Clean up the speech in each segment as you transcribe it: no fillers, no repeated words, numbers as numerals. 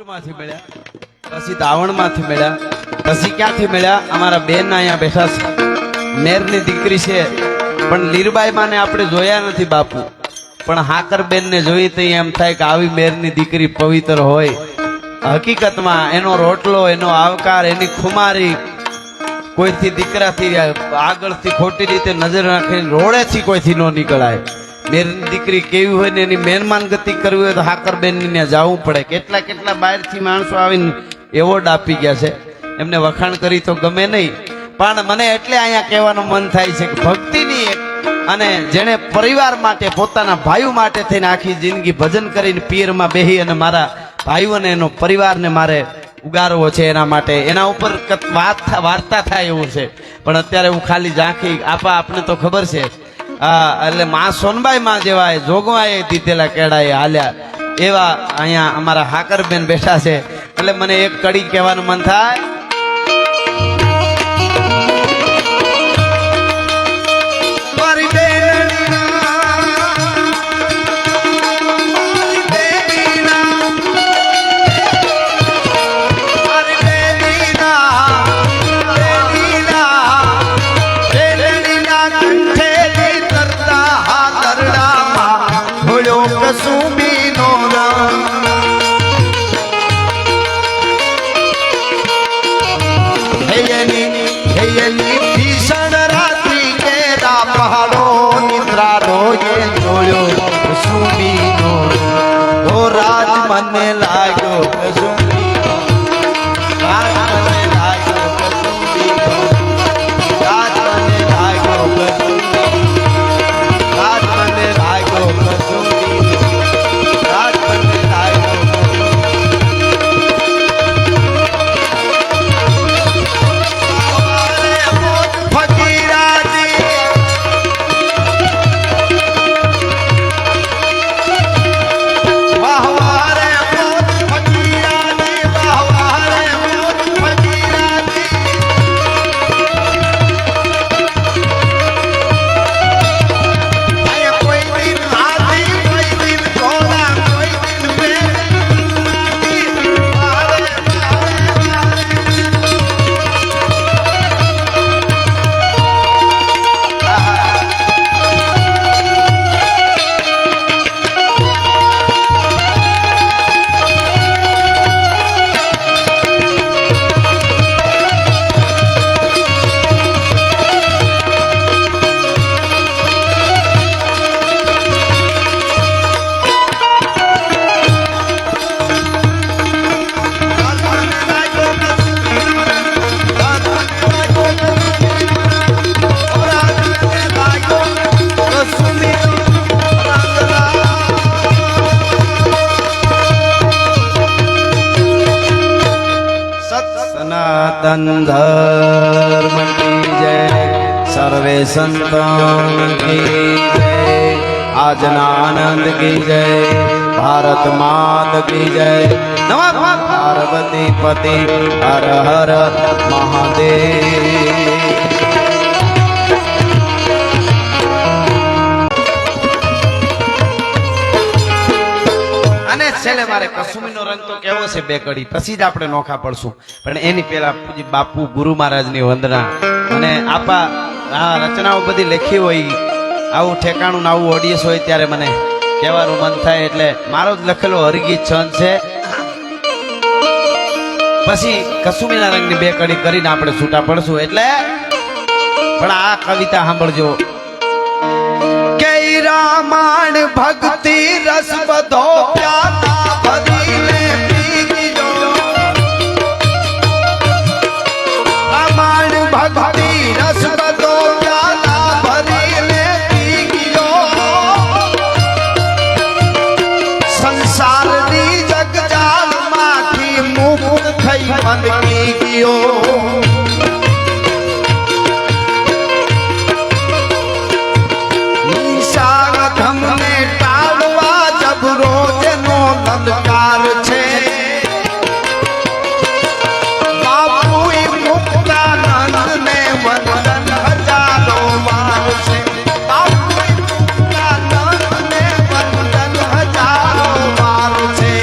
માંથી મળ્યા, પછી દાવણમાંથી મળ્યા, પછી ક્યાંથી મળ્યા? અમારા બેન અહીંયા બેઠા છે, મેરની દીકરી છે, પણ લીરબાઈ માને આપણે જોયા નથી બાપુ, પણ હાકર બેન ને જોઈ તો એમ થાય કે આવી મેરની દીકરી પવિત્ર હોય. હકીકતમાં એનો રોટલો, એનો આવકાર, એની ખુમારી કોઈથી દીકરાથી આગળથી ખોટી રીતે નજર રાખીને રોડેથી કોઈથી ન નીકળાય. મેરની દીકરી કેવી હોય ને એની મહેમાન ગતિ કરવી હોય તો હાકર બેન ને જવું પડે. કેટલા કેટલા બહારથી માણસો આવીને એવોર્ડ આપી ગયા છે, એમને વખાણ કરી તો ગમે નહીં, પણ મને એટલે અહીંયા કહેવાનું મન થાય છે કે ભક્તિની એક, અને જેણે પરિવાર માટે, પોતાના ભાઈઓ માટે થઈને આખી જિંદગી ભજન કરીને પિયરમાં બેહી અને મારા ભાઈઓને, એનો પરિવારને મારે ઉગારવો છે, એના માટે એના ઉપર વાર્તા થાય એવું છે. પણ અત્યારે હું ખાલી ઝાંખી આપા, આપને તો ખબર છે, એટલે માં સોનબાઈ માં જેવા જોગવાએ દીધેલા કેળાએ હાલ્યા એવા અહીંયા અમારા હાકરબેન બેઠા છે. એટલે મને એક કડી કહેવાનું મન થાય. ભીષણ રાત્રિ કેરા પહાડો નિદ્રા રોયે જોયો કસુમીનો ઓ રાજ મને લાગ્યો કસુમીનો, રાજ મને લાગ્યો કસુમીનો, રાજ મને લાગ્યો કસુમીનો, રાજ મને લાગ્યો કસુમીનો, રાજ મને લાગ્યો. सनातन धर्म की जय, सर्वे संतन की जय, आजना आनंद की जय, भारत मात की जय, नमः पार्वती पति हर हर महादेव. છેલ્લે મારે કસુમીનો રંગ તો કેવો છે બે કડી, પછી જ આપણે નોખા પડશું, પણ એની પહેલા પૂજ્ય બાપુ ગુરુ મહારાજની વંદના. અને આપા આ રચનાઓ બધી લખી હોય, આવું ઠેકાણું ને આવું ઓડિયન્સ હોય ત્યારે મને કહેવાનું મન થાય, એટલે મારો જ લખેલો હરિગીત છંદ છે. પછી કસુમીના રંગની બે કડી કરીને આપણે છૂટા પડશું. એટલે પણ આ કવિતા સાંભળજો. રામાયણ ભક્તિ રસ બધો પ્યાતા ભરીને પી ગયો, રામાયણ ભક્તિ રસ બધો પ્યાતા ભરીને પી ગયો, સંસારની જગજાળમાંથી મુક્ત થઈ મન કી ગયો. લલકાર છે બાપુ મુક્તાનંદ ને વંદન હજારો વાર છે, બાપુ મુક્તાનંદ ને વંદન હજારો વાર છે.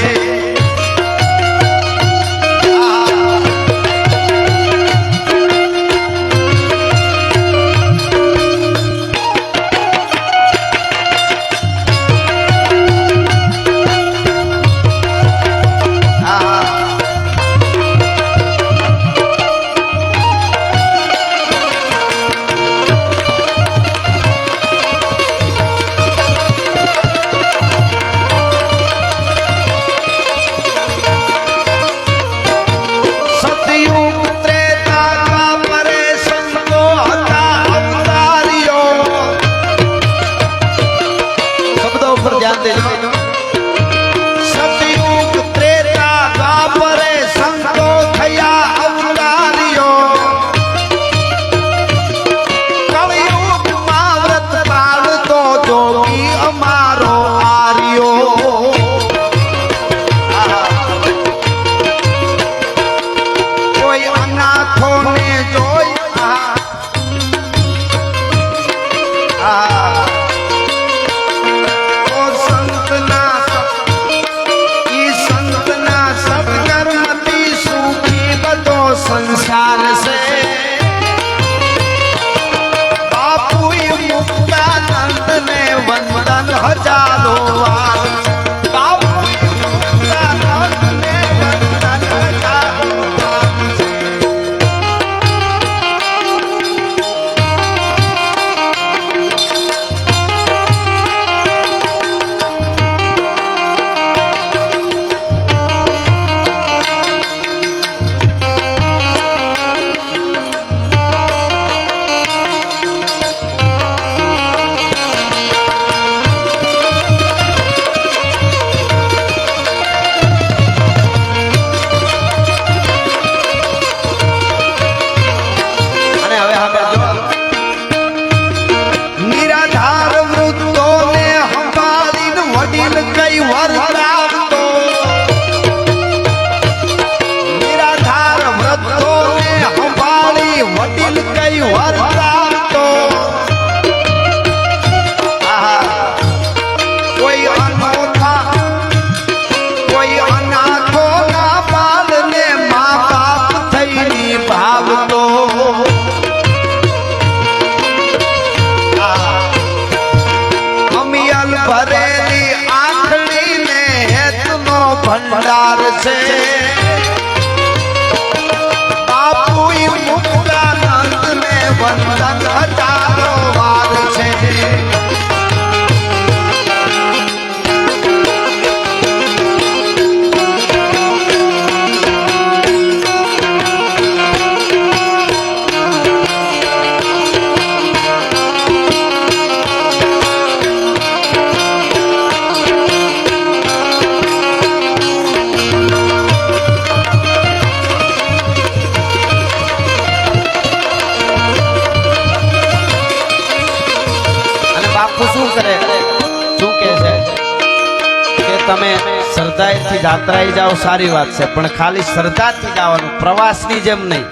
તમે શ્રદ્ધાથી જાત્રાએ જાઓ સારી વાત છે, પણ ખાલી શ્રદ્ધાથી જવાનું, પ્રવાસની જેમ નહીં.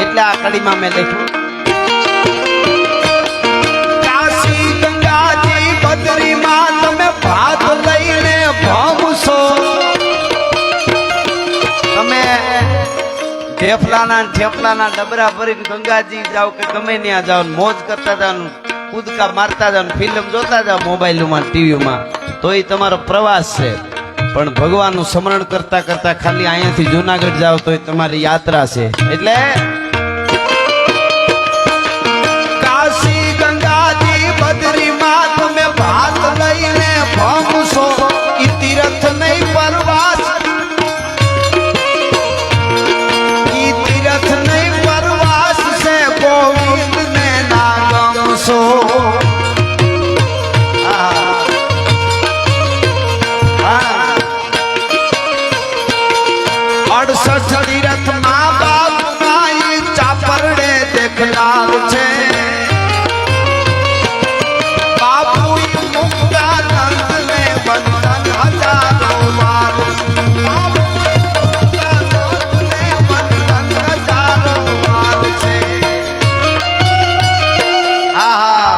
એટલે આ કડીમાં મેં લખ્યું, કાશી ગંગાજી બદ્રીમાં તમે ભાત લઈને ભમશો. તમે ઢેફલાના ને ઠેફલાના ડબરા ભરીને ગંગાજી જાઓ કે ગમે ત્યાં જાઓ, મોજ કરતા જાઓ, કૂદકા મારતા જાઓ, ફિલ્મ જોતા જાઓ મોબાઈલમાં ટીવીમાં, તો એ તમારો પ્રવાસ છે. પણ ભગવાનનું સ્મરણ કરતા કરતા ખાલી અહીંયાથી જુનાગઢ જાઓ તો એ તમારી યાત્રા છે. એટલે કાશી ગંગાજી બદ્રીમાં તમે ભાત લઈને ભમશો. ઈ તીર્થ નહીં પરવાસ, ઈ તીર્થ નહીં પરવાસ છે, ગોવિંદને ના ગમશો. અડસઠ તીર્થ માં બાપ માઈ ચાપરડે દેખનાર છે. બાપુ મુક્તાનંદ ને વંદન હજારો વાર. બાપુ મુક્તાનંદ ને વંદન હજારો વાર છે. આહા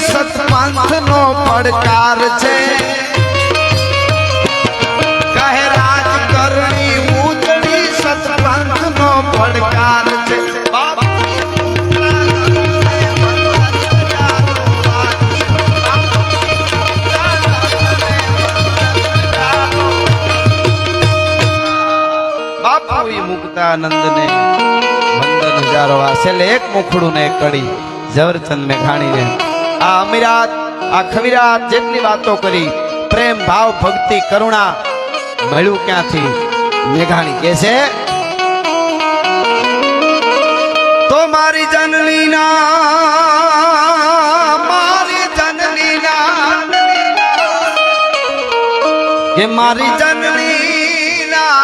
સતપંથનો પડકાર છે. કહે રાજકરણી ઉજળી સતપંથનો પડકાર છે. બાપુ મુક્તાનંદને વંદન હજારો. આ છેલ્લે એક મુખડું ને એક કડી ઝવેરચંદ મેઘાણીને આ અમીરાત આ ખવીરાત જેટલી વાતો કરી, પ્રેમ ભાવ ભક્તિ કરુણા મળ્યું ક્યાંથી? મેઘાણી કહે છે, તો મારી જનનીના કે મારી જનનીના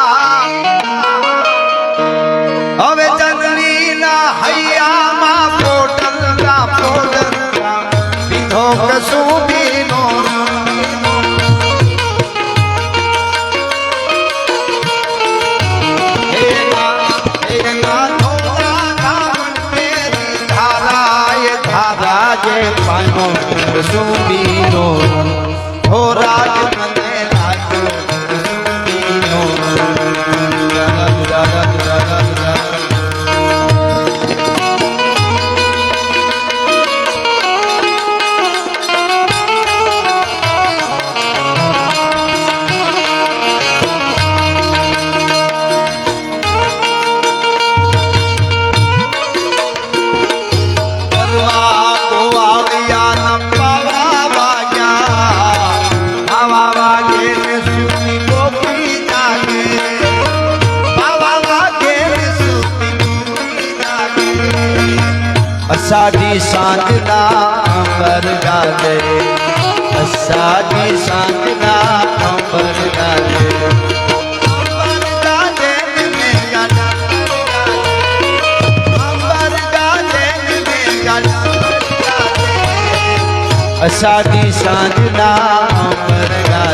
હવે જનનીના હૈયામાં પોટલના પોટલના પીધો કસુબીનો. પાનો કસુબીનો હો રાજ મને લાગ્યો કસુબીનો. અષાઢી સાંજના અંબર ગાજે, અષાઢી સાંજના અંબર ગાજે, અંબર ગાજે અષાઢી સાંજના અંબર ગાજે.